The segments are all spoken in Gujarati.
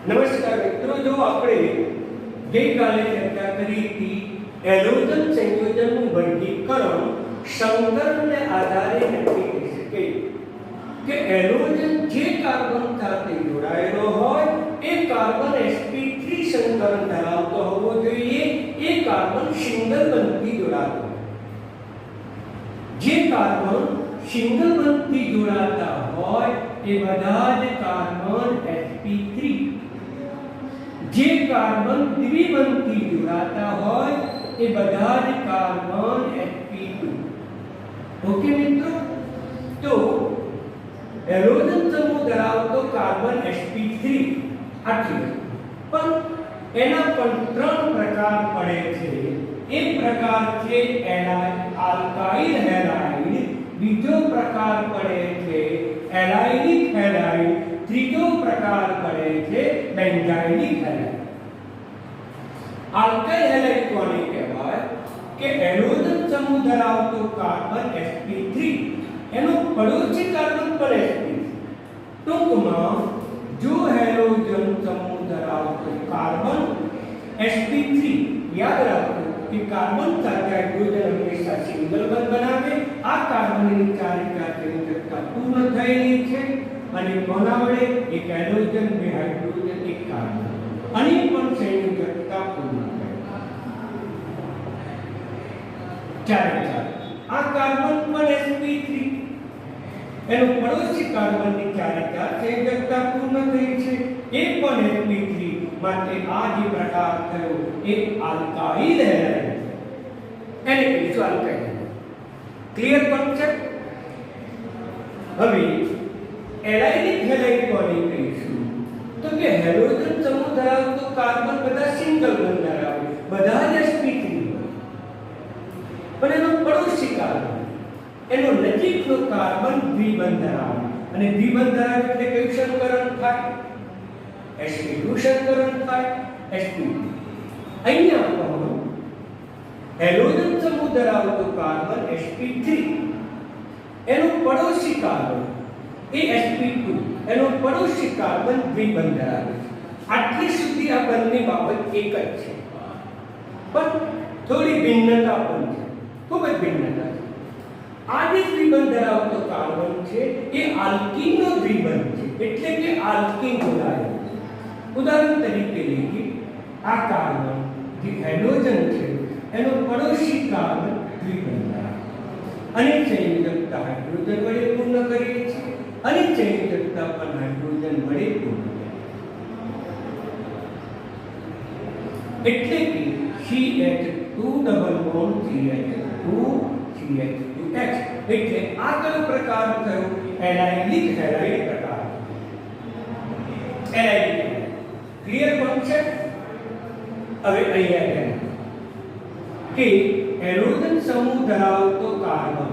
નમસ્કાર મિત્રો, જો આપણે ગઈકાલે ચર્ચા કરી હતી હેલોજન સંયોજનનું વર્ગીકરણ સંકરણને આધારે નક્કી કરી શકાય કે હેલોજન જે કાર્બન સાથે જોડાયેલો હોય એ કાર્બન sp3 સંકરણ ધરાવતો હોવો જોઈએ, એ કાર્બન સિંગલ બંધથી જોડાતો હોય. જે કાર્બન સિંગલ બંધથી જોડાતા હોય એ બધા જ કાર્બન sp3, જે કાર્બન દ્વિબંધથી જોડાતા હોય એ બધા જ કાર્બન sp2. ઓકે મિત્રો, તો હેલોજન સમૂહ ધરાવતો કાર્બન sp3 આટલી, પણ એના પણ ત્રણ પ્રકાર પડે છે. એક પ્રકાર છે આલ્કાઇલ હેલાઇડ, બીજો પ્રકાર પડે છે એલાઇનિક હેલાઇડ, ત્રીજો પ્રકાર પડે છે બેન્ઝાઇનિક હેલાઇડ. આલ્કાઇલ હેલાઇડ કોને કહેવાય કે હેલોજન સમૂહ ધરાવતો કાર્બન sp3 એનો પડોશી કાર્બન પણ sp3. ટૂંકમાં જો હેલોજન સમૂહ ધરાવતો કાર્બન sp3, યાદ રાખો કે કાર્બન સાથે હાઇડ્રોજન હંમેશા સિંગલ બંધ બનાવે. આ કાર્બનની ચારિકા સંયોજકતા પૂર્ણ થયેલી છે અને કોના વડે? એક હાઇડ્રોજન, બે હાઇડ્રોજન, એક કાર્બન, અને પણ સંયોજકતા પૂર્ણ થઈ. ચારિકા આ કાર્બન પણ sp3, એનો પડોશી કાર્બનની ચારિકા સંયોજકતા પૂર્ણ થઈ છે, એ પણ sp3. માટે આ જે પ્રકાર થયો એ આલ્કાઇલ હેલાઇડ છે, એને કહીશું આલ્કાઇલ હેલાઇડ. Clear concept? હવે એલાઇનિક હેલાઇડ કોને કહીશું? તો કે હેલોજન સમૂહ ધરાવતો કાર્બન બધા સિંગલ બંધ ધરાવે, બધા જ sp3 હોય, પણ એનો પડોશી કાર્બન, એનો નજીકનો કાર્બન દ્વિબંધ ધરાવે, અને દ્વિબંધ ધરાવે એટલે કયું સંકરણ થાય? sp2 સંકરણ થાય, sp2. અહીંયા પણ હેલોજન સમૂહ ધરાવતો કાર્બન sp3, એનો પડોશી કાર્બન એ sp2, એનો પડોશી કાર્બન દ્વિબંધ ધરાવે છે. આટલી સુધી આ બંને બાબત એક જ છે, પણ થોડી ભિન્નતા પણ છે, ખૂબ જ ભિન્નતા છે. આ જે દ્વિબંધ ધરાવતો કાર્બન છે એ આલ્કીનનો દ્વિબંધ છે, એટલે કે આલ્કીન જોડાયેલો. ઉદાહરણ તરીકે લઈએ, આ કાર્બન જે હાઇડ્રોજન છે એનો પડોશી કાર્બન દ્વિબંધ ધરાવે, અને સંયોજકતા હાઇડ્રોજન વડે પૂર્ણ કરીએ છીએ, અને સંયોજકતા પણ હાઇડ્રોજન વડે પૂર્ણ કરીએ, એટલે કે CH2 double bond CH2 CH2H. એટલે આ કયો પ્રકાર થયો? એલાઇનિક હેલાઇડ પ્રકાર. એલાઇનિક. Clear concept? હવે અહીંયા કે હેલોજન સમૂહ ધરાવતો કાર્બન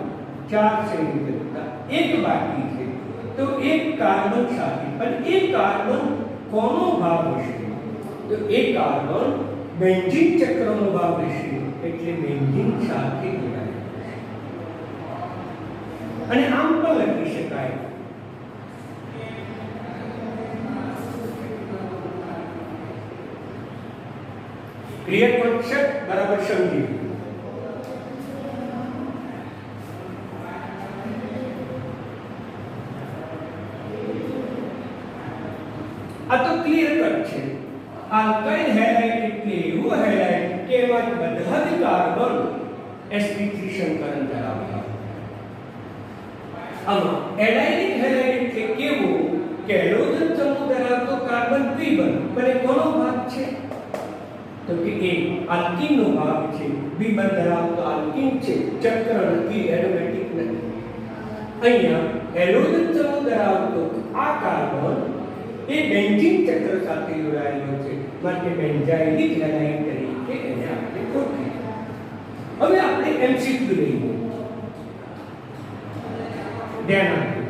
ચાર સંયોજકતા, એક બાકી છે, તો એક કાર્બન સાથે, પણ એ કાર્બન કોનો ભાગ હશે? તો એ કાર્બન બેન્ઝીન ચક્રનો ભાગ હશે, એટલે બેન્ઝીન સાથે જોડાયેલો છે. અને આમ પણ લખી શકાય ક્લિયર કોન્સેપ્ટ? બરાબર સમજી. આ તો ક્લિયર કટ છે. આલ્કાઇલ હેલાઇડ એટલે એવું હેલાઇડ કે એમાં બધા જ કાર્બન sp3 સંકરણ ધરાવે. આમાં એલાઇનિક હેલાઇડ એટલે કેવું કે હેલોજન સમૂહ ધરાવતો કાર્બન દ્વિબંધ, પણ કોનો ભાગ છે? તો કે એ આલ્કીનનો ભાગ છે, દ્વિબંધ ધરાવતો આલ્કીન છે, ચક્ર નથી, એરોમેટિક નથી. અહીંયા હેલોજન સમૂહ ધરાવતો આ કાર્બન એ બેન્ઝીન ચક્ર સાથે જોડાયેલો છે, માટે બેન્ઝાઇનિક હેલાઇડ તરીકે એને આપણે ઓળખીએ. હવે આપણે MCQ લઈએ, ધ્યાન આપજો.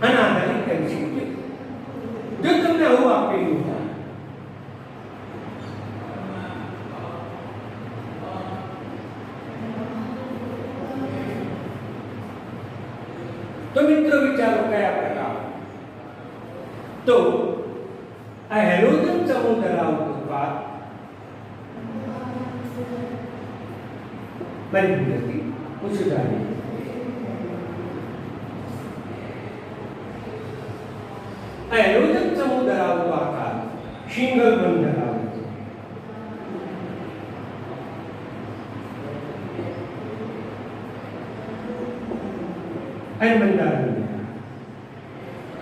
આના આધારિત MCQ. જો તમને આવું આપેલું હોય તો મિત્રો વિચારો કયા પ્રકાર? તો આ હેલોજન સમૂહ ધરાવતું કાર્બન બની નથી હું સુધારી આ હેલોજન સમૂહ ધરાવતો આકાર સિંગલ બંધ ધરાવે છે બંધારણ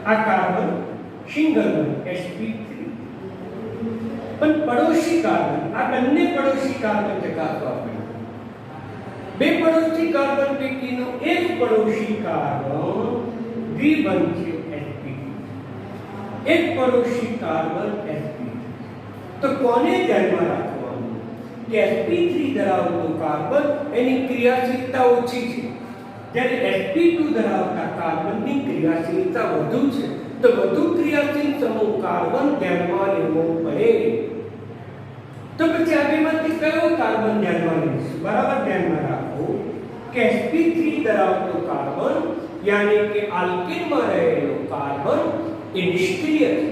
આ કાર્બન સિંગલ બંધ sp3 પણ પડોશી કાર્બન આ બંને પડોશી કાર્બન ચકાસવા આપણે બે પડોશી કાર્બન પૈકીનો એક પડોશી કાર્બન દ્વિબંધ છે sp3 એક પડોશી કાર્બન sp3 તો કોને ધ્યાનમાં રાખવાનું કે sp3 ધરાવતો કાર્બન એની ક્રિયાશીલતા ઓછી છે જ્યારે sp2 ધરાવતા કાર્બનની ક્રિયાશીલતા વધુ છે તો વધુ ક્રિયાશીલ સમૂહ કાર્બન ધ્યાનમાં લેવો પડે તો પછી આ બેમાંથી કયો કાર્બન ધ્યાનમાં લઈશું બરાબર ધ્યાનમાં રાખો કે sp3 ધરાવતો કાર્બન યાની કે આલ્કેનમાં રહેલો કાર્બન એ નિષ્ક્રિય છે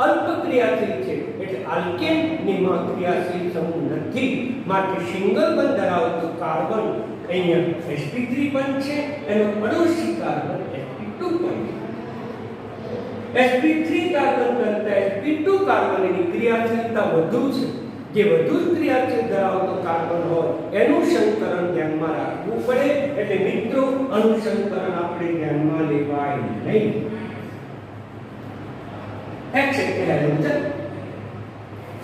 અલ્પ ક્રિયાશીલ છે એટલે આલ્કેનમાં ક્રિયાશીલ સમૂહ નથી માટે સિંગલ બંધ ધરાવતો કાર્બન અહીંયા sp3 પણ છે એનો પડોશી કાર્બન sp2 પણ છે sp3 કાર્બન કરતા sp2 કાર્બનની ક્રિયાશીલતા વધુ છે જે વધુ ક્રિયાશીલ ધરાવતો કાર્બન હોય એનું સંકરણ ધ્યાનમાં રાખવું પડે એટલે મિત્રો અનુસંકરણ આપણે ધ્યાનમાં લેવાય નહીં x એટલે હેલોજન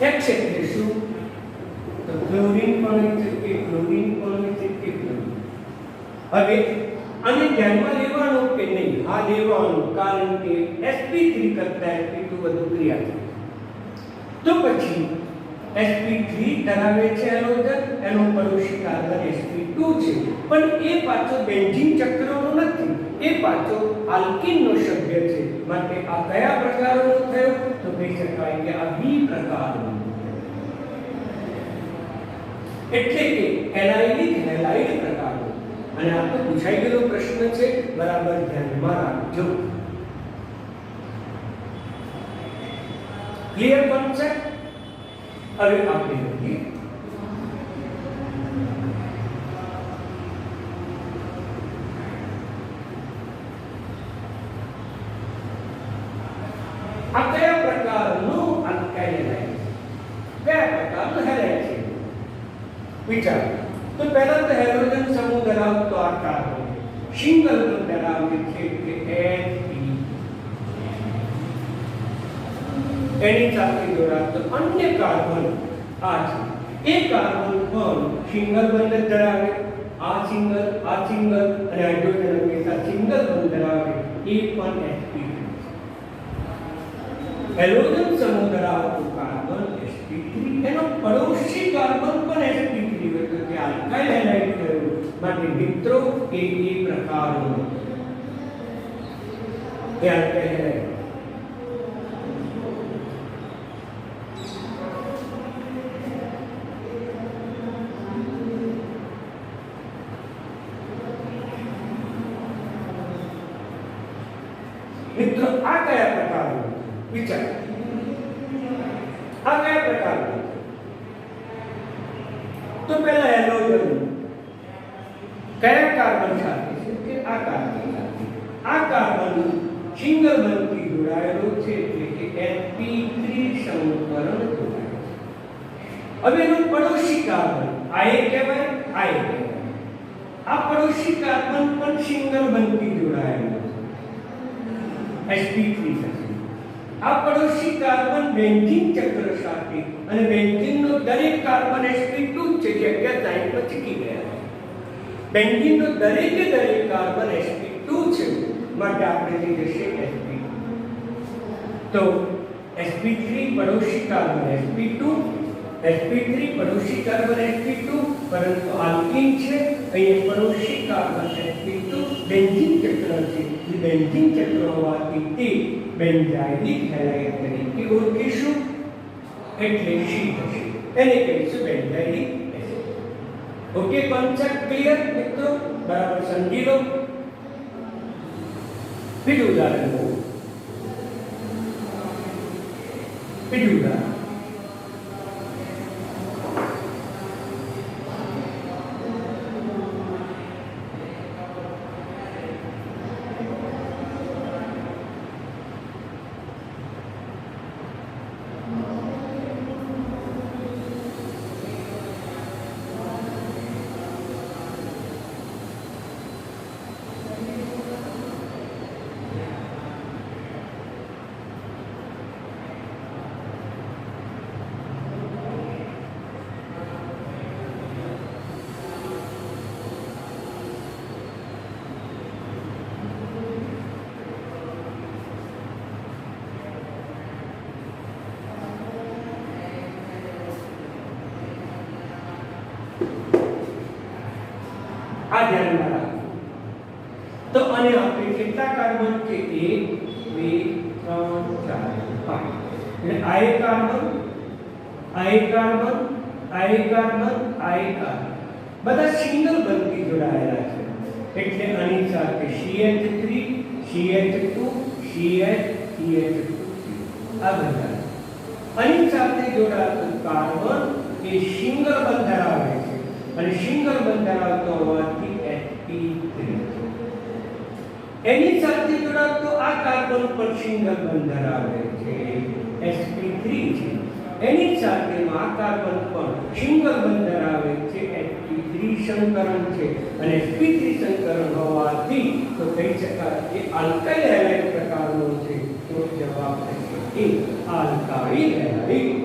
x એટલે શું તો ક્લોરીન પણ છે કે ક્લોરીન પણ છે કે ક્લોરીન હવે આને ધ્યાનમાં લેવાનું કે નહીં આ લેવાનું કારણ કે sp3 કરતા sp2 વધુ ક્રિયાશીલ તો પછી sp3 ધરાવે છે હેલોજન એનો પડોશી કાર્બન sp2 છે પણ એ પાછો બેન્ઝીન ચક્રનો નથી એ પાછો આલ્કીનનો સભ્ય છે માટે આ કયા પ્રકારનો થયો તો કહી શકાય કે આ બી પ્રકારનો એટલે કે એલાઇડિક હેલાઇડ પ્રકારનો અને આ તો પૂછાઈ ગયેલો પ્રશ્ન છે બરાબર ધ્યાનમાં રાખજો ક્લિયર કોન્સેપ્ટ હવે આપણે જોઈએ આ કયા પ્રકારનું આલ્કાઇલ કયા પ્રકારનું હેલાઇડ છે વિચાર તો પહેલા તો હેલોજન સમૂહ ધરાવતો આ કાર્બન સિંગલ બંધ ધરાવે છે કે sp એની સાથે જોડાતો અન્ય કાર્બન આ છે એ કાર્બન પણ સિંગલ બંધ ધરાવે આ સિંગલ અને હાઇડ્રોજન હંમેશા સિંગલ બંધ ધરાવે એ પણ sp હેલોજન સમૂહ ધરાવતો કાર્બન sp3 એનો પડોશી કાર્બન પણ sp3 હોય તો તે આલ્કાઇલ હેલાઇડ થયો માટે મિત્રો એ પ્રકારનો એ આલ્કાઇલ હેલાઇડ મિત્રો આ કયા પ્રકારનો વિચાર આ કયા પ્રકારનો તો પહેલા હેલોજન કયા કાર્બન સાથે છે કે આ કાર્બન સાથે આ કાર્બન સિંગલ બંધથી જોડાયેલો છે એટલે કે sp3 સમૂહકરણ જોડાયેલો હવે એનો પડોશી કાર્બન આ એક કહેવાય આ પડોશી કાર્બન પણ સિંગલ બંધથી જોડાયેલો sp3 સાથે આ પડોશી કાર્બન બેન્ઝીન ચક્ર સાથે અને બેન્ઝીનનો દરેક કાર્બન sp2 છે જે 11 પર ચીકી ગયા બેન્ઝીનનો દરેકે દરેક કાર્બન sp2 છે માટે આપણે જે જશે sp તો sp3 પડોશી કાર્બન sp2 sp3 પડોશી કાર્બન sp2 પરંતુ આલ્કીન છે અહીં પડોશી કાર્બન sp2 બેન્ઝીન ચક્ર છે બેન્ઝીન ચક્ર હોવાથી તે બેન્ઝાઇલિક હેલાઇડ તરીકે ઓળખીશું એટલે સી થશે એને કહીશું benzylic acid okay concept clear મિત્રો બરાબર સમજી લો બીજું ઉદાહરણ લો બીજું ઉદાહરણ આ ધ્યાનમાં રાખો. તો અને આપણે કેટલા કાર્બન છે 1 2 3 4 5 એટલે આ એક કાર્બન આ એક કાર્બન આ એક કાર્બન આ એક કાર્બન બધા સિંગલ બંધથી જોડાયેલા છે એટલે આની સાથે CH3 CH2 CH CH2 આ બધા આની સાથે જોડાતું કાર્બન એ સિંગલ બંધ ધરાવે છે અને સિંગલ બંધ ધરાવતો હોવાથી sp3 એની સાથે જોડાતો આ કાર્બન પણ સિંગલ બંધ ધરાવે છે sp3 છે એની સાથે આ કાર્બન પણ સિંગલ બંધ ધરાવે છે sp3 સંકરણ છે અને sp3 સંકરણ હોવાથી તો કહી શકાય કે આલ્કાઇલ હેલાઇડ પ્રકારનો છે તો જવાબ થશે એ આલ્કાઇલ હેલાઇડ.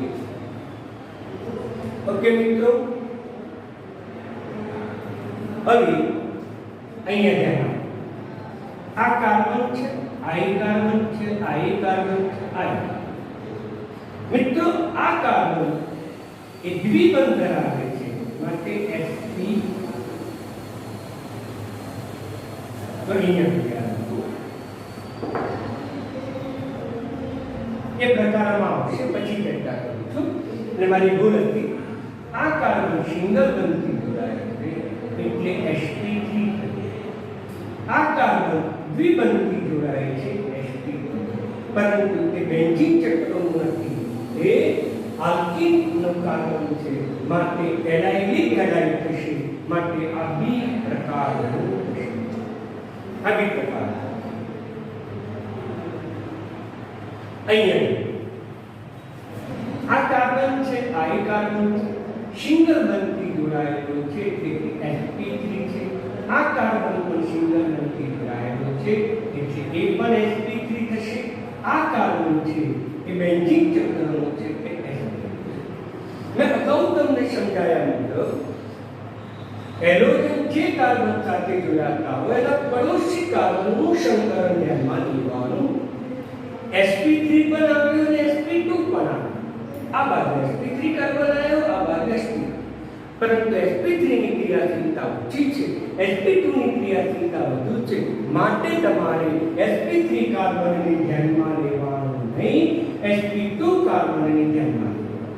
ઓકે મિત્રો, હવે અહીંયા ધ્યાન આ કાર્બન છે આ કાર્બન છે આ કાર્બન છે આ મિત્રો આ કાર્બન એ દ્વિબંધ ધરાવે છે માટે sp તો અહીંયા એ પ્રકારમાં આવશે પછી ચર્ચા કરું છું એટલે મારી ભૂલ હતી. આ કાર્બન સિંગલ બંધથી જોડાયેલ છે એટલે sp3 આ કાર્બન દ્વિબંધથી જોડાય છે sp2 પરંતુ તે બેન્ઝીન ચક્રનું નથી એ આલ્કીનનું કાર્બન છે માટે એલાઇલિક હેલાઇડ થશે માટે આ બી પ્રકારનું થશે. આ બી પ્રકાર અહીંયા આ કાર્બન છે આ કાર્બન છે સિંગલ બંધથી જોડાયેલો છે તેથી sp3 છે આ કાર્બન પણ સિંગલ બંધથી જોડાયેલો છે એટલે એ પણ sp3 થશે. આ કાર્બન છે એ બેન્ઝીન ચક્રનો છે કે sp3 મેં અગાઉ તમને સમજાયા મુજબ હેલોજન જે કાર્બન સાથે જોડાતા હોય એના પડોશી કાર્બનનું સંકરણ ધ્યાનમાં લેવાનું. sp3 પણ આવ્યું અને sp2 પણ આવ્યું. આ બાજુ sp3 કાર્બન આવ્યો આ બાજુ sp2 પરંતુ sp3 ની ક્રિયાશીલતા ઓછી છે sp2 ની ક્રિયાશીલતા વધુ છે માટે તમારે sp3 કાર્બનને ધ્યાનમાં લેવાનું નહીં sp2 કાર્બનને ધ્યાનમાં લેવાનું.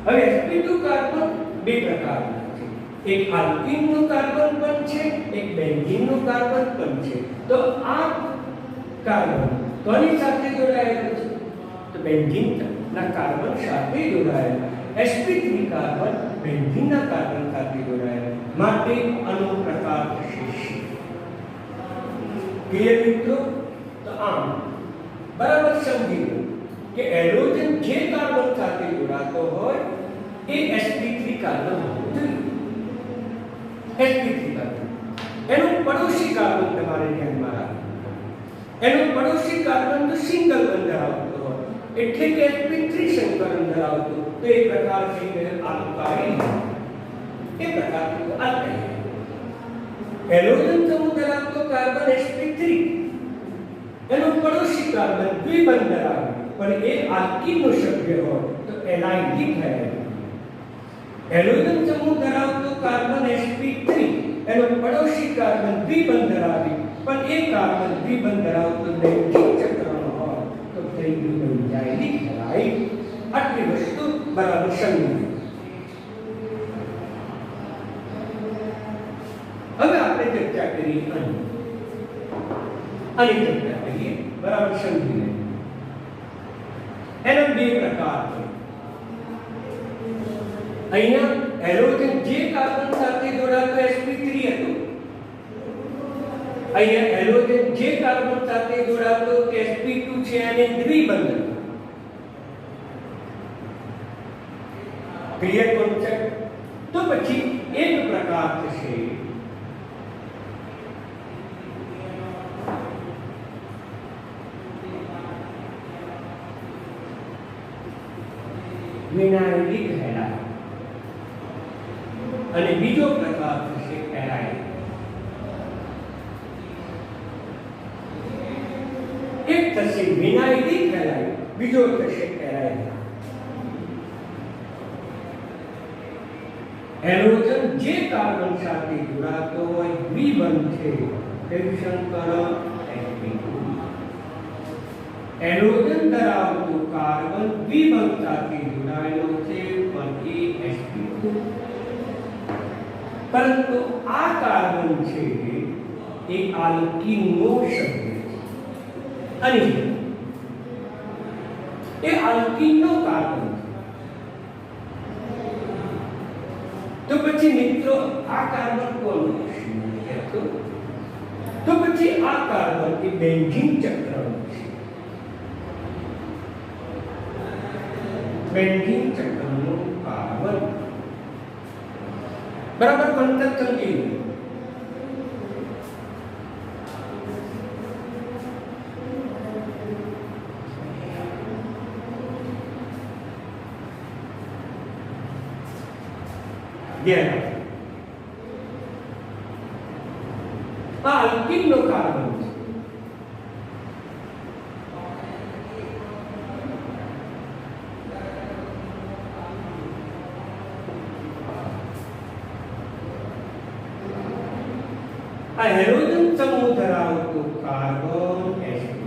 હવે sp2 કાર્બન બે પ્રકારના છે એક આલ્કીનનું કાર્બન પણ છે એક બેન્ઝીનનું કાર્બન પણ છે. તો આ કાર્બન કોની સાથે જોડાયેલું છે તો બેન્ઝીનના કાર્બન સાથે જોડાયેલા sp3 કાર્બન બેન્ઝીનના કાર્બન સાથે જોડાયેલા માટે આનો પ્રકાર થશે. ક્લિયર મિત્રો? તો આમ બરાબર સમજી લો કે હેલોજન જે કાર્બન સાથે જોડાતો હોય એ sp3 કાર્બન હોવું જોઈએ. sp3 કાર્બન એનું પડોશી કાર્બન તમારે ધ્યાનમાં રાખવું. એનું પડોશી કાર્બન તો સિંગલ બંધ ધરાવતો હોય એટલે કે sp3 સંકરણ ધરાવતો તો એ પ્રકાર થઈ ગયો આલ્કાઇલ. એ પ્રકાર થયો આલ્કાઇલ. હેલોજન સમૂહ ધરાવતો કાર્બન sp3 એનું પડોશી કાર્બન દ્વિબંધ ધરાવે પણ એ આલ્કીનનો સભ્ય હોય તો એલાઇલિક હેલાઇડ. હેલોજન સમૂહ ધરાવતો કાર્બન sp3 એનો પડોશી કાર્બન દ્વિબંધ ધરાવે પણ એ કાર્બન દ્વિબંધ ધરાવતો બેન્ઝીન ચક્રનો હોય તો થઈ ગયું બેન્ઝાઇલિક હેલાઇડ. આટલી વસ્તુ બરાબર સમજી. હવે આપણે ચર્ચા કરીએ આની ચર્ચા કરીએ બરાબર સમજી લે. એના બે પ્રકાર છે. અહીંયા હેલોજન જે કાર્બન સાથે જોડાતો sp3 હતો, અહીંયા હેલોજન જે કાર્બન સાથે જોડાતો sp2 છે અને દ્વિબંધન. Clear concept? તો પછી એક પ્રકાર થશે વિનાઇલિક હેલાઇડ અને બીજો પ્રકાર થશે એરાઇડ. એક થશે વિનાઇલિક હેલાઇડ, બીજો થશે એરાઇડ. હેલોજન જે કાર્બન સાથે જોડાતો હોય દ્વિબંધ છે, એડિશન કરો sp2. હેલોજન ધરાવતો કાર્બન દ્વિબંધ સાથે જોડાયેલો છે પણ એ sp2. પરંતુ આ કાર્બન છે એ આલ્કીનનો સભ્ય છે અને એ આલ્કીનનો કાર્બન. તો પછી મિત્રો આ કાર્બન કોણ છે? તો પછી આ કાર્બન એ બેન્ઝીન ચક્રનો છે. બેન્ઝીન ચક્રનો કાર્બન. બરાબર કોન્સેપ્ટ સમજી લો. આ આલ્કીનનો કાર્બન છે. આ હેલોજન સમૂહ ધરાવતો કાર્બન sp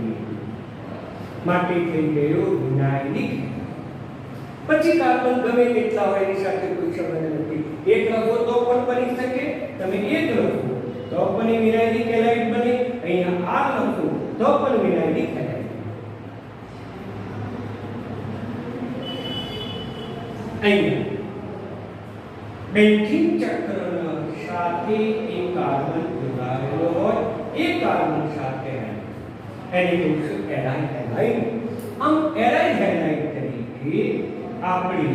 માટે થઈ ગયો વિનાઇલિક. પછી કાર્બન ગમે તેટલા હોય એની સાથે કોઈ સંબંધ નથી. એક લખો તો પણ બની શકે, તમે એક લખો તો પણ વિનાઇલિક હેલાઇડ બને, અહીંયા આ લખો તો પણ વિનાઇલિક હેલાઇડ. અહીંયા બેન્ઝીન ચક્રના સાથે એક કાર્બન જોડાયેલો હોય, એ કાર્બન સાથે એને કહીશું એરાઇડ હેલાઇડ. આમ એરાઇડ હેલાઇડ તરીકે આપણે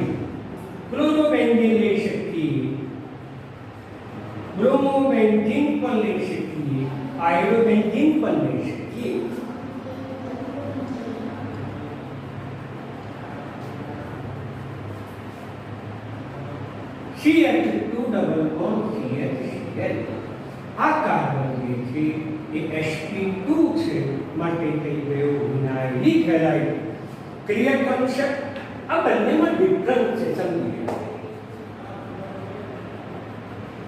ક્લોરોબેન્ઝીન લઈ શકીએ, બ્રોમોબેન્ઝીન પણ લઈ શકીએ, આયોડોબેન્ઝીન પણ લઈ શકીએ. CH2 double bond CH. આ કાર્બન જે છે એ sp2 છે માટે થઈ ગયો વિનાઇલિક હેલાઇડ. Clear concept? આ બંનેમાં ડિફરન્સ છે, સમજી લો.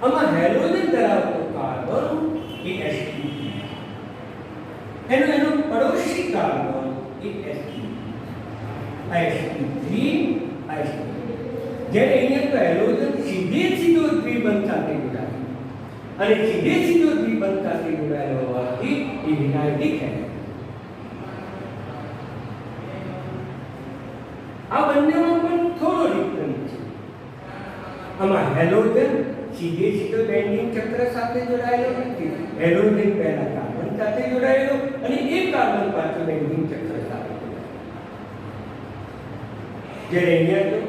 આમાં હેલોજન ધરાવતો કાર્બન એ sp2, એનો પડોશી કાર્બન એ sp2, આ sp3, આ sp2. જ્યારે અહીંયા તો હેલોજન સીધો દ્વિબંધ સાથે જોડાયેલો અને સીધો દ્વિબંધ સાથે જોડાયેલો હોવાથી એ વિનાઇલિક હેલાઇડ. આ બંનેમાં પણ થોડો ડિફરન્સ છે. આમાં હેલોજન સીધો બેન્ઝીન ચક્ર સાથે જોડાયેલો નથી. હેલોજન પહેલા કાર્બન સાથે જોડાયેલો અને એ કાર્બન પાછો બેન્ઝીન ચક્ર સાથે જોડાયેલો. જ્યારે અહીંયા તો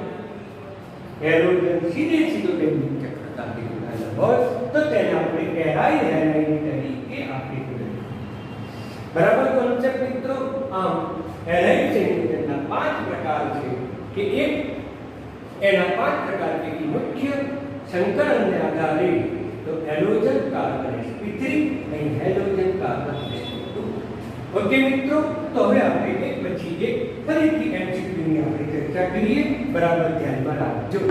હેલોજન સીધો બેન્ઝીન ચક્ર સાથે જોડાયેલો હોય તો તેને આપણે એરાઇડ હેલાઇડ તરીકે આપી દઈએ. બરાબર કોન્સેપ્ટ મિત્રો? આમ હેલાઇડ સંયોજનના 5 પ્રકાર છે કે એક એના 5 પ્રકાર પૈકી મુખ્ય સંકરણને આધારે તો હેલોજન કાર્બન sp3 અને હેલોજન કાર્બન sp2. ઓકે મિત્રો, તો હવે આપણે એક પછી એક ફરીથી MCQ ની આપણે ચર્ચા કરીએ. બરાબર ધ્યાનમાં રાખજો.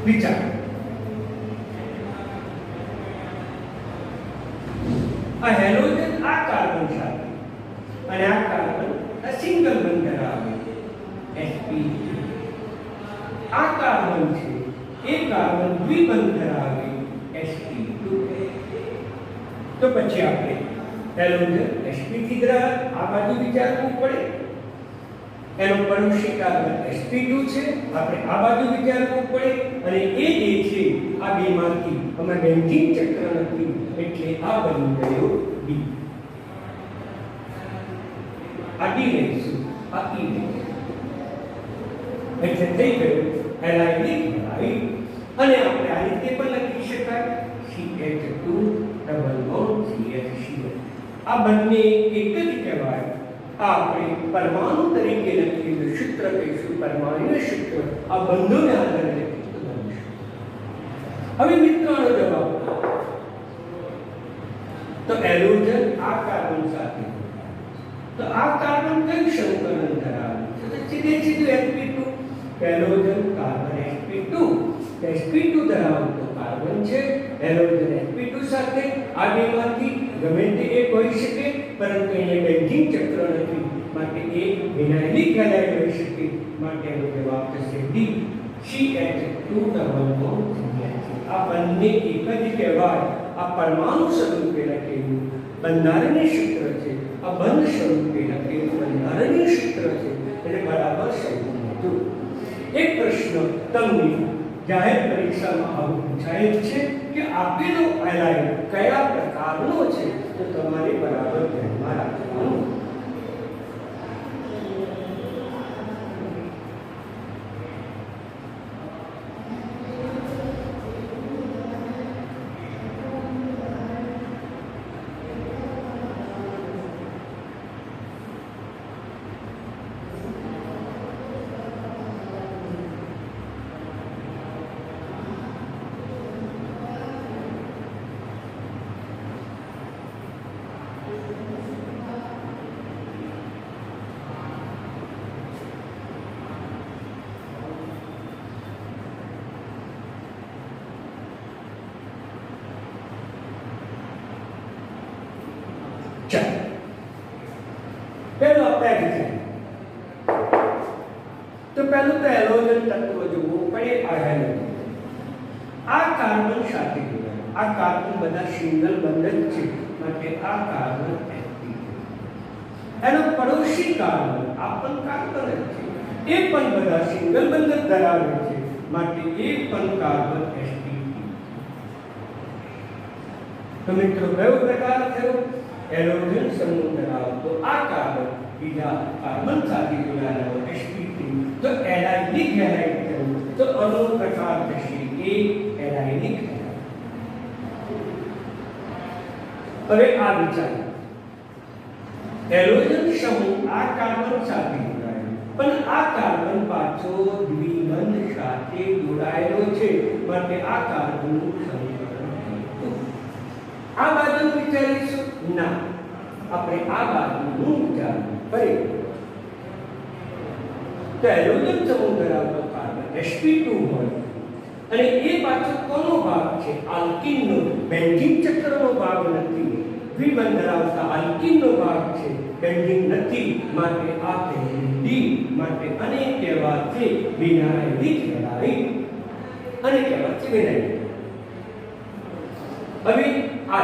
વિચાર, આ હેલોજન આ કાર્બન સાથે અને આ કાર્બન આ સિંગલ બંધ ધરાવે sp. આ કાર્બન છે એ કાર્બન દ્વિબંધ ધરાવે sp2 તો પછી આપણે હેલોજન sp થી આ બાજુ વિચારવું પડે એનો પડોશી કાર્બન sp2 છે આપણે આ બાજુ વિચારવું પડે અને એ જે છે આ બેમાંથી અમે બેન્ઝીન ચક્ર નથી એટલે આ બની ગયો D આ D લઈશું આ E લઈશું એટલે થઈ ગયું એલાઇનિક રાઈટ અને આપણે આ રીતે પણ લખી શકાય CH2 ડબલ બોન્ડ CH આ બંને એક જ કહેવાય આ આપણે પરમાણુ તરીકે લખીએ સૂત્ર કહીશું પરમાણુય સૂત્ર આ બંધોને આધારે લખીશું બનશે હવે મિત્રોનો જવાબ તો હેલોજન આ કાર્બન સાથે તો આ કાર્બન કયું સંકલન ધરાવે છે તો સીધે sp2 halogen carbon sp2 sp2 ધરાવતો કાર્બન છે હેલોજન sp2 સાથે આ બેમાંથી ગમે તે એક હોઈ શકે પરંતુ એને બેન્ઝીન ચક્ર નથી માટે એ વિનાઇલિક હેલાઇડ હોઈ શકે માટે એનો જવાબ થશે D CH2 double bond CH આ બંને એક જ કહેવાય આ પરમાણુ સ્વરૂપે લખેલું બંધારણીય સૂત્ર છે આ બંધ સ્વરૂપે લખેલું બંધારણીય સૂત્ર છે એટલે બરાબર સમજો એક પ્રશ્ન તમને જાહેર પરીક્ષામાં આવું પૂછાયેલ છે કે આપેલો હેલાઇડ કયા પ્રકારનો છે તો તમારે બરાબર ધ્યાનમાં રાખવાનું પહેલું આપણે વિચાર તો પહેલું તો હેલોજન તત્વ જોવું પડે આ હેલોજન આ કાર્બન સાથે જોડાય આ કાર્બન બધા સિંગલ બંધ જ છે માટે આ કાર્બન sp એનો પડોશી કાર્બન આ પણ કાર્બન જ છે એ પણ બધા સિંગલ બંધ ધરાવે છે માટે એ પણ કાર્બન sp તો મિત્રો કયો પ્રકાર થયો હેલોજન સમૂહ ધરાવતો આ કાર્બન બીજા કાર્બન સાથે જોડાયેલો sp3 તો એલાઇનિક હેલાઇડ થયું તો અણુ પ્રકાર થશે એ એલાઇનિક હેલાઇડ હવે આ વિચાર હેલોજન સમૂહ આ કાર્બન સાથે જોડાયેલો પણ આ કાર્બન પાછો દ્વિબંધ સાથે જોડાયેલો છે માટે આ કાર્બનનું સમીકરણ આ બાજુ વિચારીશું ના આપણે આ બાજુનું વિચારવું પડે તો હેલોજન સમૂહ ધરાવતો કાર્બન sp2 હોય અને એ પાછો કોનો ભાગ છે આલ્કીનનો બેન્ઝીન ચક્રનો ભાગ નથી દ્વિબંધ ધરાવતા આલ્કીનનો ભાગ છે બેન્ઝીન નથી માટે આ થશે D માટે અને કહેવાશે વિનાઇલિક હેલાઇડ અને કહેવાશે વિનાઇલિક હવે આ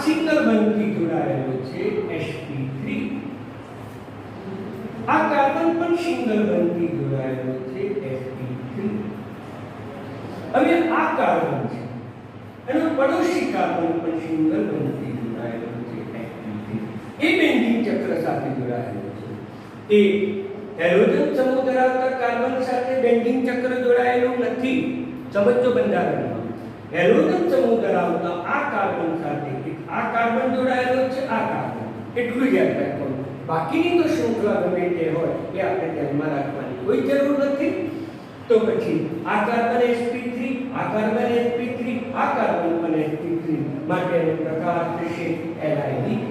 સિંગલ બંધથી જોડાયેલો છે sp3 આ કાર્બન પણ સિંગલ બંધથી જોડાયેલો છે sp3 હવે આ કાર્બન છે એનો પડોશી કાર્બન પણ સિંગલ બંધથી જોડાયેલો છે sp3 એ બેન્ઝીન ચક્ર સાથે જોડાયેલો છે એ હેલોજન સમૂહ ધરાવતા કાર્બન સાથે બેન્ઝીન ચક્ર જોડાયેલું નથી સમજો બંધારણમાં હેલોજન સમૂહ ધરાવતા આ કાર્બન સાથે આ કાર્બન જોડાયેલો છે આ કાર્બન એટલું જ યાદ રાખવાનું બાકીની તો શૃંખલા ગમે તે હોય એ આપણે ધ્યાનમાં રાખવાની કોઈ જરૂર નથી તો પછી આ કાર્બન sp3 આ કાર્બન sp3 આ કાર્બન પણ sp3 માટેનો પ્રકાર થશે એલાઇનિક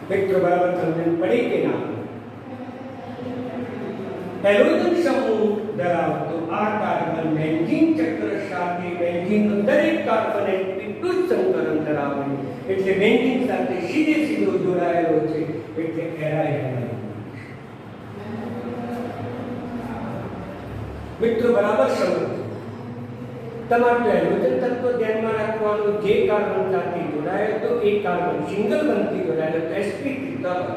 મિત્રો બરાબર સમજણ પડી કે ના હેલોજન સમૂહ ધરાવતો આ કાર્બન બેન્ઝીન ચક્ર સાથે બેન્ઝીન દરેક કાર્બન sp2 સંકલન ધરાવે એટલે બેન્ઝીન સાથે સીધો જોડાયેલો છે એટલે એરાય મિત્રો બરાબર સમજો. તમારું હાઇડ્રોજન તત્વ ધ્યાનમાં રાખવાનું, જે કાર્બન સાથે જોડાયેલો તો એ કાર્બન સિંગલ બંધથી જોડાયેલો તો sp3 તત્વ.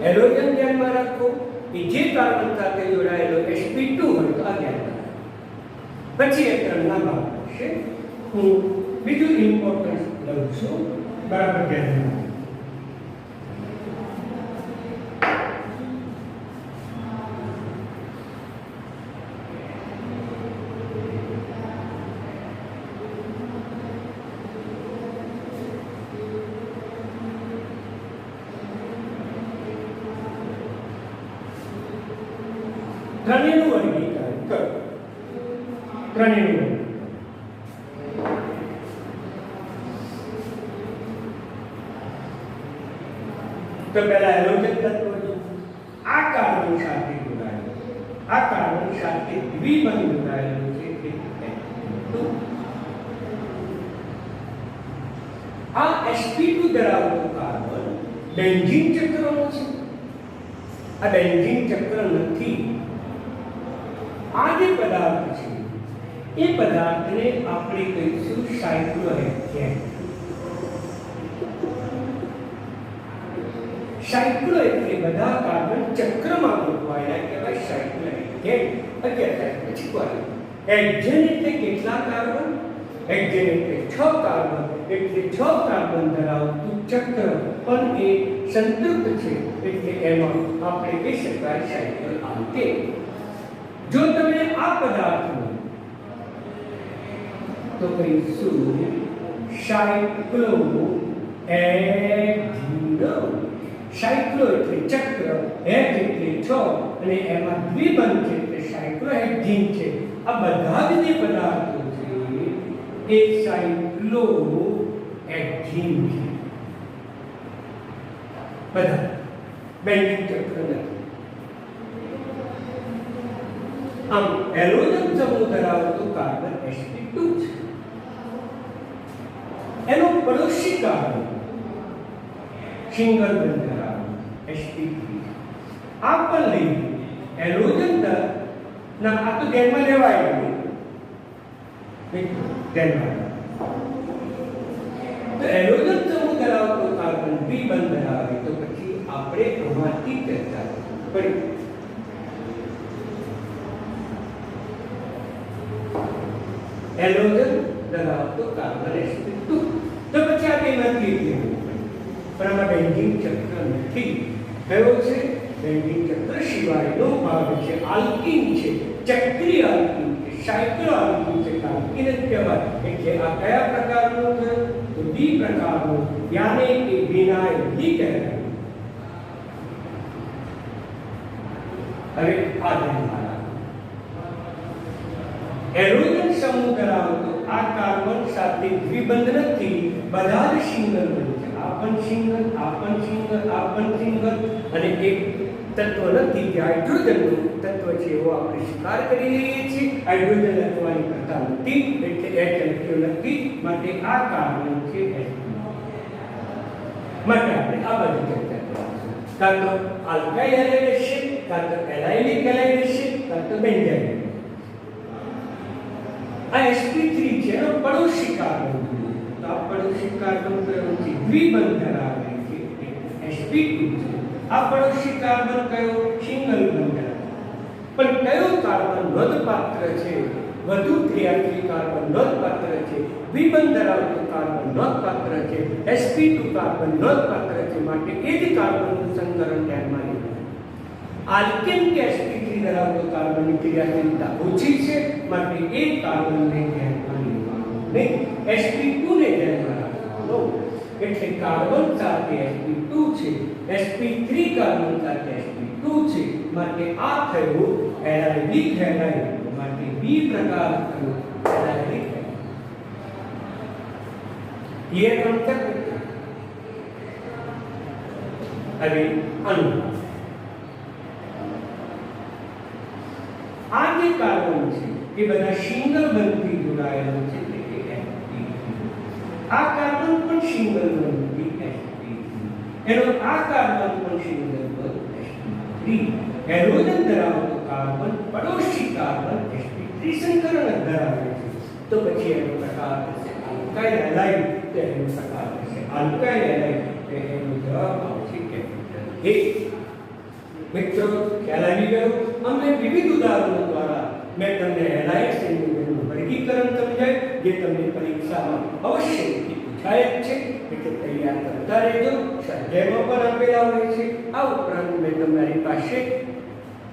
હાઇડ્રોજન ધ્યાનમાં રાખો કે જે કાર્બન સાથે જોડાયેલો sp2 હોય તો આ ધ્યાનમાં રાખો. પછી એ ત્રણના ભાગ છે. હું બીજું ઇમ્પોર્ટન્સ લઉં છું, બરાબર ધ્યાનમાં રાખો. ત્રણેયનું વર્ગીકરણ કરો. ત્રણેયનું તો પહેલા હાઇડ્રોજન તત્વ જો આ કાર્બન સાથે જોડાયેલું, આ કાર્બન સાથે દ્વિબંધ જોડાયેલું છે તો આ sp2 ધરાવતો કાર્બન બેન્ઝીન ચક્રનો છે. આ બેન્ઝીન ચક્ર નથી. આ જે પદાર્થ છે એ પદાર્થને આપણે કહીશું સાયક્લોહેક્સેન. સાયક્લો એટલે બધા કાર્બન ચક્રમાં ગોઠવાયેલા કહેવાય સાયક્લોહેક્સેન. 11 પછી કોઈ હેક્સેન એટલે કેટલા કાર્બન? હેક્સેન એટલે 6 કાર્બન, એટલે 6 કાર્બન ધરાવતું ચક્ર, પણ એ સંતૃપ્ત છે એટલે એમાં આપણે કહી શકાય સાયક્લોઆલ્કેન. જો તમે આ પદાર્થનો તો કહીશું સાયક્લોહેક્ઝીન. સાયક્લો એટલે ચક્ર, હેક્સ એટલે 6 અને એમાં દ્વિબંધ છે એટલે સાયક્લોહેક્ઝીન છે. આ બધા જ જે પદાર્થો છે એ સાયક્લોહેક્ઝીન છે. બધા બેન્ઝીન ચક્ર નથી. આમ હાઇડ્રોજન સમૂહ ધરાવતો કાર્બન sp2 છે. એનો પડોશી કાર્બન સિંગલ બંધ ધરાવતો sp3. આ પણ લઈ હાઇડ્રોજન ના આ તો ધ્યાનમાં લેવાય નહીં. ધ્યાનમાં તો હાઇડ્રોજન સમૂહ ધરાવતો કાર્બન દ્વિબંધ ધરાવે તો પછી આપણે આમાંથી ચર્ચા કરી. હાઇડ્રોજન ધરાવતો કાર્બન sp2 તો પછી આ બેમાંથી લેવું પડે. પણ આમાં બેન્ઝીન ચક્ર નથી. કયો છે? બેન્ઝીન ચક્ર સિવાયનો ભાગ છે, આલ્કીન છે, ચક્રીય આલ્કીન છે, સાયક્લો આલ્કીન છે. આલ્કીન જ કહેવાય. એટલે આ કયા પ્રકારનો છે? તો બી પ્રકારનો, યાને કે વિનાઇલ બી કહેવાય. હવે આ ધ્યાનમાં રાખો. હાઇડ્રોજન સમૂહ ધરાવતો આ કાર્બન સાથે દ્વિબંધ નથી, બધા જ સિંગલ બંધ છે. આ પણ સિંગલ, આ પણ સિંગલ, આ પણ સિંગલ, અને એક તત્વ નથી જે હાઇડ્રોજનનું તત્વ છે એવો આપણે સ્વીકાર કરી લઈએ છીએ. હાઇડ્રોજન લખવાની કરતા નથી એટલે H લખ્યો નથી, માટે આ કાર્બન છે H. માટે આપણે આ બધી ચર્ચા કરીશું. કાં તો આલ્કાઇલ હેલાઇડ હશે, કાં તો એલાઇલિક હેલાઇડ હશે, કાં તો બેન્ઝાઇલ. આ sp3 છે એનો પડોશી કાર્બન. તો આ પડોશી કાર્બન કયો છે? દ્વિબંધ ધરાવે છે sp2 છે. આ પડોશી કાર્બન કયો? સિંગલ બંધ ધરાવે. પણ કયો કાર્બન નોંધપાત્ર છે? વધુ ક્રિયાશીલ કાર્બન નોંધપાત્ર છે, દ્વિબંધ ધરાવતો કાર્બન નોંધપાત્ર છે, sp2 કાર્બન નોંધપાત્ર છે. માટે એ જ કાર્બનનું સંકરણ ધ્યાનમાં લેવું. આલ્કેન કે sp3 ધરાવતો કાર્બનની ક્રિયાશીલતા ઓછી છે, માટે એ કાર્બનને ધ્યાનમાં લેવાનું નહીં, sp2 ને ધ્યાનમાં રાખવાનું. એટલે કાર્બન સાથે sp2 છે, sp3 કાર્બન સાથે sp2 છે, માટે આ થયું એરાઇલિક હેલાઇડ. માટે બી પ્રકાર થયો એરાઇલિક હેલાઇડ. Clear concept? હવે અણુ. આ જે કાર્બન છે એ બધા સિંગલ બંધથી જોડાયેલો છે, એટલે કે sp3. આ કાર્બન પણ સિંગલ બંધથી sp3. એનો આ કાર્બન પણ સિંગલ બંધ sp3. હાઇડ્રોજન ધરાવતો કાર્બન પડોશી કાર્બન sp3 સંકરણ ધરાવે છે તો પછી એનો પ્રકાર થશે આલ્કાઇલ હેલાઇડ. તો એનો પ્રકાર થશે આલ્કાઇલ હેલાઇડ. તો એનો જવાબ આવશે કેપિટલ A. મિત્રો ખ્યાલ આવી ગયો? અમને વિવિધ ઉદાહરણો દ્વારા મેં તમને હેલાઇડ સંયોજનનું વર્ગીકરણ સમજાય જે તમને પરીક્ષામાં અવશ્ય પૂછાય જ છે. એટલે તૈયાર કરતા રહેજો. સ્વાધ્યાયમાં પણ આપેલા હોય છે. આ ઉપરાંત મેં તમારી પાસે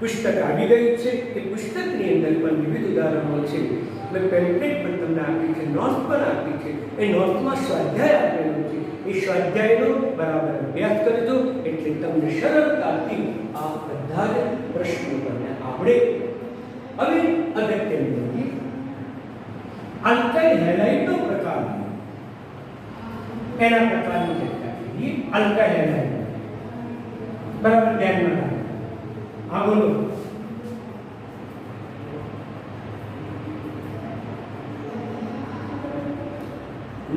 પુસ્તક આવી ગયું છે. એ પુસ્તકની અંદર પણ વિવિધ ઉદાહરણો છે. મેં પેમ્પલેટ પણ તમને આપી છે, નોટ્સ પણ આપી છે. એ નોટ્સમાં સ્વાધ્યાય આપેલો છે. એ સ્વાધ્યાયનો બરાબર અભ્યાસ કરજો એટલે તમને સરળતાથી આ બધા જ પ્રશ્નો તમને આવડે. હવે અગત્યની આલ્કાઇલ હેલાઇડનો પ્રકાર, એના પ્રકારની ચર્ચા કરીએ. આલ્કાઇલ હેલાઇડ બરાબર ધ્યાનમાં રાખો. હા બોલો.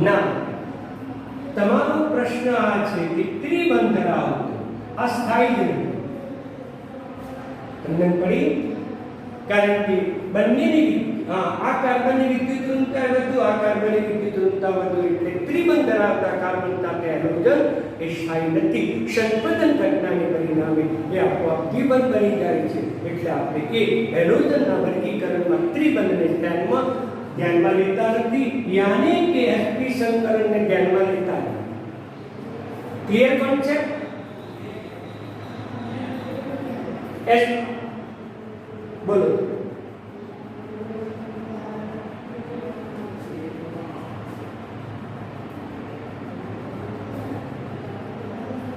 ના, તમારો પ્રશ્ન આ છે કે ત્રિબંધ ધરાવતો અસ્થાયી નથી. તમને પડી? કારણ કે બંનેની આ કાર્બનની વિદ્યુત ઋણતા વધુ, આ કાર્બનની વિદ્યુત ઋણતા વધુ એટલે ત્રિબંધ ધરાવતા કાર્બન સાથે હેલોજન એ સ્થાયી નથી. સંપતન ઘટનાને પરિણામે એ આપોઆપ દ્વિબંધ બની જાય છે. એટલે આપણે એ હેલોજનના વર્ગીકરણમાં ત્રિબંધને ધ્યાનમાં લેતા નથી, યાની કે sp સંકરણને ધ્યાનમાં લેતા નથી. Clear concept? બોલો.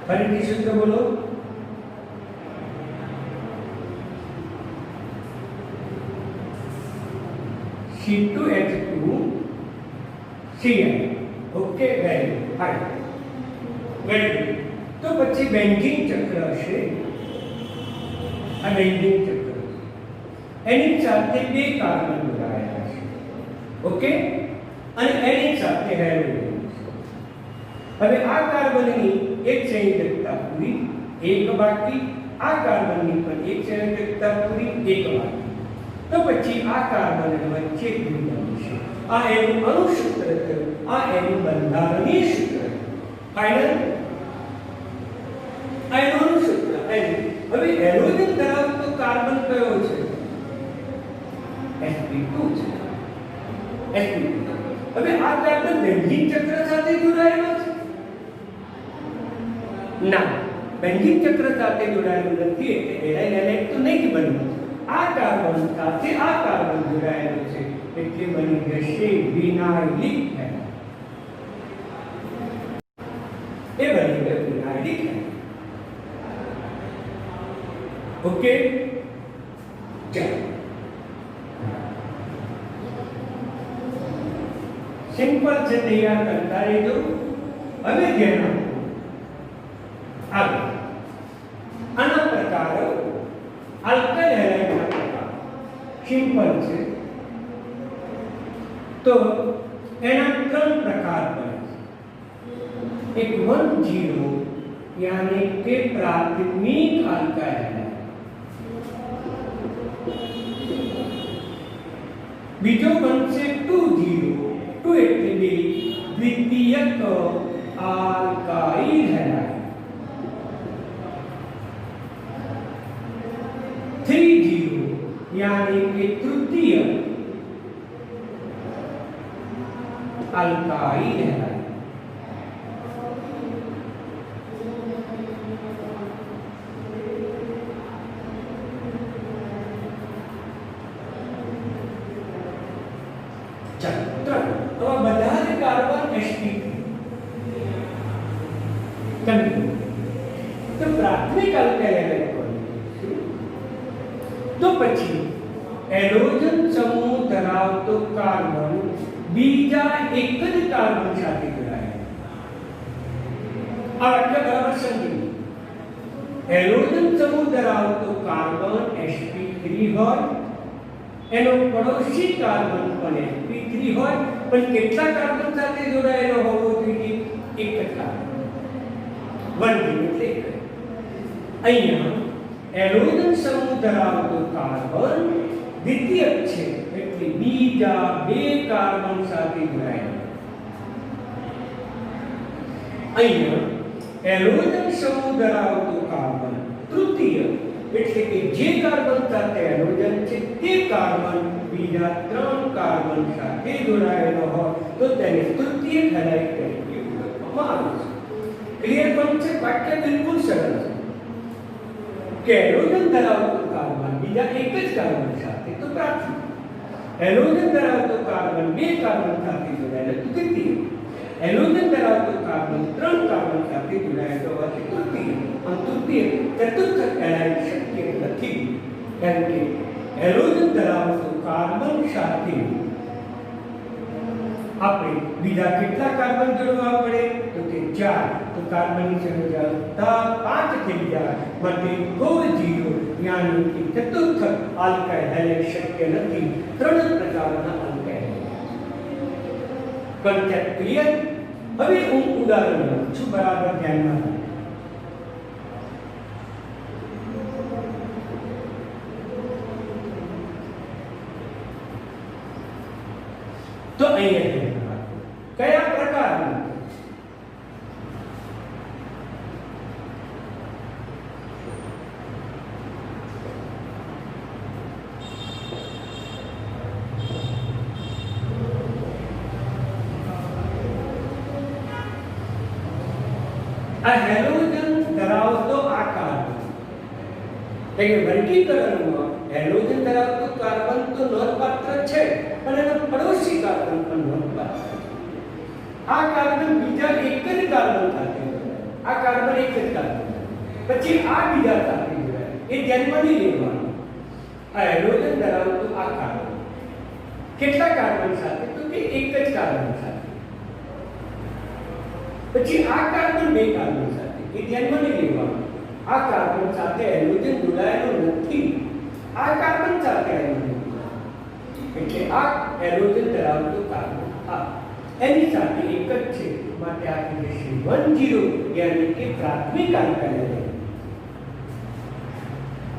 ફરીથી સૂત્ર બોલો. C2H2 Cl. Okay, very good. Very good. તો પછી બેન્ઝીન ચક્ર હશે. આ બેન્ઝીન ચક્ર એની સાથે બે કાર્બન જોડાયેલા છે. ઓકે, અને એની સાથે હેલોજન. હવે આ કાર્બનની એક સંયોજકતા પૂરી, એક બાકી. આ કાર્બનની પણ એક સંયોજકતા પૂરી, એક બાકી. તો પછી આ કાર્બન વચ્ચે દ્વિબંધ છે. આ એનું અણુસૂત્ર થયું, આ એનું બંધારણીય સૂત્ર. ફાઇનલ આ એનું અણુસૂત્ર. હવે હેલોજન ધરાવતો કાર્બન કયો છે? sp2 છે. sp2. હવે આ કાર્બન બેન્ઝીન ચક્ર સાથે જોડાયેલો છે? ના, બેન્ઝીન ચક્ર સાથે જોડાયેલું નથી એટલે હેલાઇડ હેલાઇડ તો નહીં બનવું. આ કાર્બન સાથે આ કાર્બન જોડાયેલું છે એટલે બની જશે વિનાઇલિક હેલાઇડ. એ બની ગયું વિનાઇલિક હેલાઇડ. ઓકે, ચાલો સિમ્પલ છે, તૈયાર કરતા રહેજો. હવે ધ્યાન આપો. આના પ્રકારો આલ્કાઇલ હેલાઇડના પ્રકાર સિમ્પલ છે. તો એના ત્રણ પ્રકાર પડે. એક 1,0 यानी કે પ્રાથમિક આલ્કાઇલ હેલાઇડ. બીજો બનશે 2,0 2 એટલે બે દ્વિતીયક આલ્કાઇલ હેલાઇડ. 3,0 यानी कि तृतीय अल्काइल हैलाइड. चलो तो બધા જ કાર્બન sp3 તો પ્રાથમિક આલ્કાઇલ હેલાઇડ તો પછી હેલોજન સમૂહ ધરાવતો કાર્બન બીજા એક જ કાર્બન સાથે જોડાય. આ વાક્ય બરાબર સમજો. હેલોજન સમૂહ ધરાવતો કાર્બન sp3 હોય, એનો પડોશી કાર્બન પણ sp3 હોય, પણ કેટલા કાર્બન સાથે જોડાયેલો હોવો જોઈએ? એક જ કાર્બન. 1 એટલે અહીંયા એરોજન સમૂહ ધરાવતો કાર્બન દ્વિતીયક છે એટલે બીજા બે કાર્બન સાથે જોડાયેલો. અહીંયા એરોજન સમૂહ ધરાવતો કાર્બન તૃતીય એટલે કે જે કાર્બન સાથે એરોજન છે તે કાર્બન બીજા ત્રણ કાર્બન સાથે જોડાયેલો હોય તો તેને તૃતીય હેલાઇડ તરીકે ઓળખવામાં આવે છે. ક્લિયર પણ છે? વાક્ય બિલકુલ સરળ છે કે એરોજન ધરાવતો કાર્બન બીજા એક જ કાર્બન સાથે તો પ્રાથમિક, એરોજન ધરાવતો કાર્બન બે કાર્બન સાથે જોડાયેલો તો દ્વિતીય, એરોજન ધરાવતો કાર્બન ત્રણ કાર્બન સાથે જોડાયેલો હોવાથી તૃતીય, અને તૃતીય ચતુર્થ હેલાઇડ શક્ય નથી કારણ કે એરોજન ધરાવતો કાર્બન સાથે આપણે બીજા કેટલા કાર્બન જોડવા પડે તો કે 4. તો કાર્બનની સંખ્યા 5 થઈ જાય માટે કોઈ જીરો યાની કે ચતુર્થ આલ્કાઇલ હેલાઇડ શક્ય નથી. ત્રણ પ્રકારના આલ્કાઇલ કન્સેપ્ટ ક્લિયર? હવે હું ઉદાહરણ લઉં છું, બરાબર ધ્યાનમાં રાખો. તો અહીંયા કયા પ્રકારનું આ હેલોજન ધરાવતો આ કાર્બન એટલે વર્ગીકરણમાં હેલોજન ધરાવતો કાર્બન તો નોંધપાત્ર છે પણ એનો પડોશી કાર્બન પણ નોંધપાત્ર છે. આ કાર્બન બીજા એક જ કાર્બન સાથે જોડાય, આ કાર્બન એક જ કાર્બન પછી આ બીજા સાથે જોડાય એ ધ્યાનમાં નહીં લેવાનું. આ હેલોજન ધરાવતો આ કાર્બન કેટલા કાર્બન સાથે તો કે એક જ કાર્બન સાથે, પછી આ કાર્બન બે કાર્બન સાથે એ ધ્યાનમાં નહીં લેવાનું. આ કાર્બન સાથે હેલોજન જોડાયેલો નથી, આ કાર્બન સાથે હેલોજન એટલે આ હેલોજન ધરાવતો કાર્બન આ એની સાથે એક જ છે માટે આ કહેશે 10 યાની કે પ્રાથમિક આલ્કાઇલ.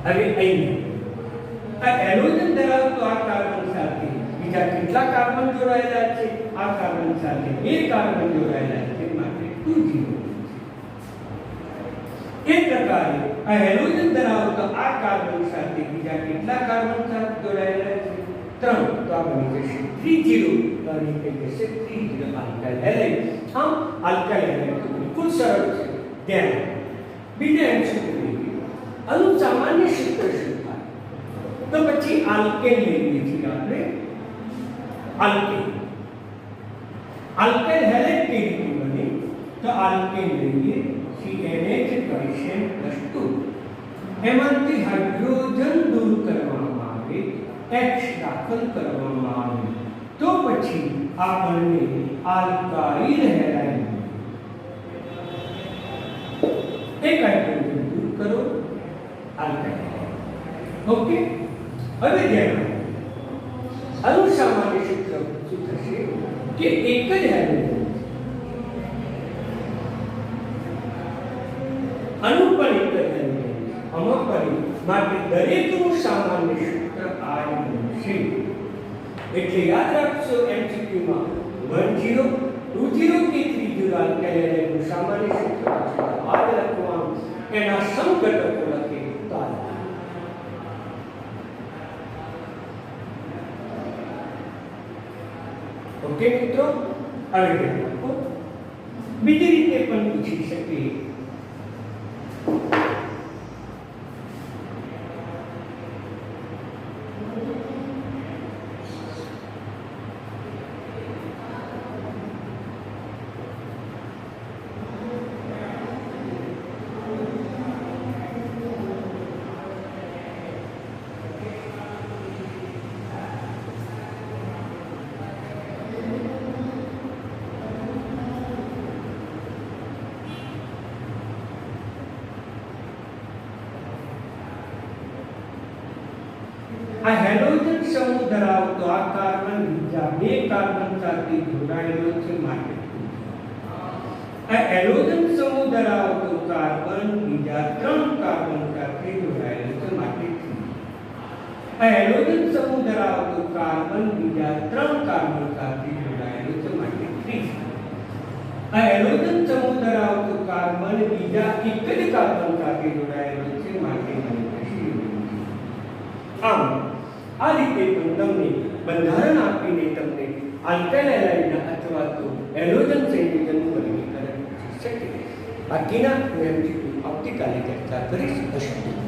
હવે અહીંયા આ હેલોજન ધરાવતો આ કાર્બન સાથે બીજા કેટલા કાર્બન જોડાયેલા છે? આ કાર્બન સાથે બે કાર્બન જોડાયેલા છે માટે 20. એ પ્રકારે આ હેલોજન ધરાવતો આ કાર્બન સાથે બીજા કેટલા કાર્બન સાથે જોડાયેલા છે? 3. તો આ બની જશે 30 અને તે કહેશે 30 આલ્કાઇલ હેલાઇડ. આમ આલ્કાઇલ હેલાઇડ તો બિલકુલ સરળ છે. ધ્યાન બીજા એમ સૂત્ર લઈએ. આનું સામાન્ય સૂત્ર શું થાય? તો પછી આલ્કેન લઈએ છીએ આપણે. આલ્કેન આલ્કાઇલ હેલાઇડ કેવી રીતે બને? તો આલ્કેન લઈએ CnH2 એમાંથી હાઇડ્રોજન દૂર કરવામાં આવે, H દાખલ કરવામાં આવે તો પછી આપણને આલ્કાઇલ હેલાઇડ એક હાઇડ્રોજન દૂર કરો આલ્કાઇલ. ઓકે, હવે ધ્યાન આનું સામાન્ય સૂત્ર શું થશે કે એક જ હાઇડ્રોજન અનુપરિત અમપરિત માટે દરેકનું સામાન્ય સૂત્ર આ બનશે. એટલે યાદ રાખશો MCQ માં 10 20 કે 30 આલ્કાઇલ હેલાઇડનું સામાન્ય સૂત્ર આ લખવાનું, એના સમઘટકો લખે તો ઓકે મિત્રો. હવે રાખો બીજી રીતે પણ પૂછી શકીએ. આ હેલોજન સમૂહ ધરાવતો આ કાર્બન બીજા બે કાર્બન સાથે જોડાયેલો છે માટે આ હેલોજન સમૂહ ધરાવતો કાર્બન બીજા ત્રણ કાર્બન સાથે જોડાયેલો આ હેલોજન સમૂહ ધરાવતો કાર્બન બીજા 3 કાર્બન સાથે જોડાયેલો છે માટે 3. આ હેલોજન સમૂહ ધરાવતો કાર્બન બીજા એક જ કાર્બન સાથે જોડાયેલો છે માટે બને છે. આમ આ રીતે તમને બંધારણ આપીને તમને આલ્કાઇલ હેલાઇડ અથવા તો હેલોજન સંયોજનનું વર્ગીકરણ કરી શકે. બાકીના હું એમની આવતીકાલે ચર્ચા કરીશ.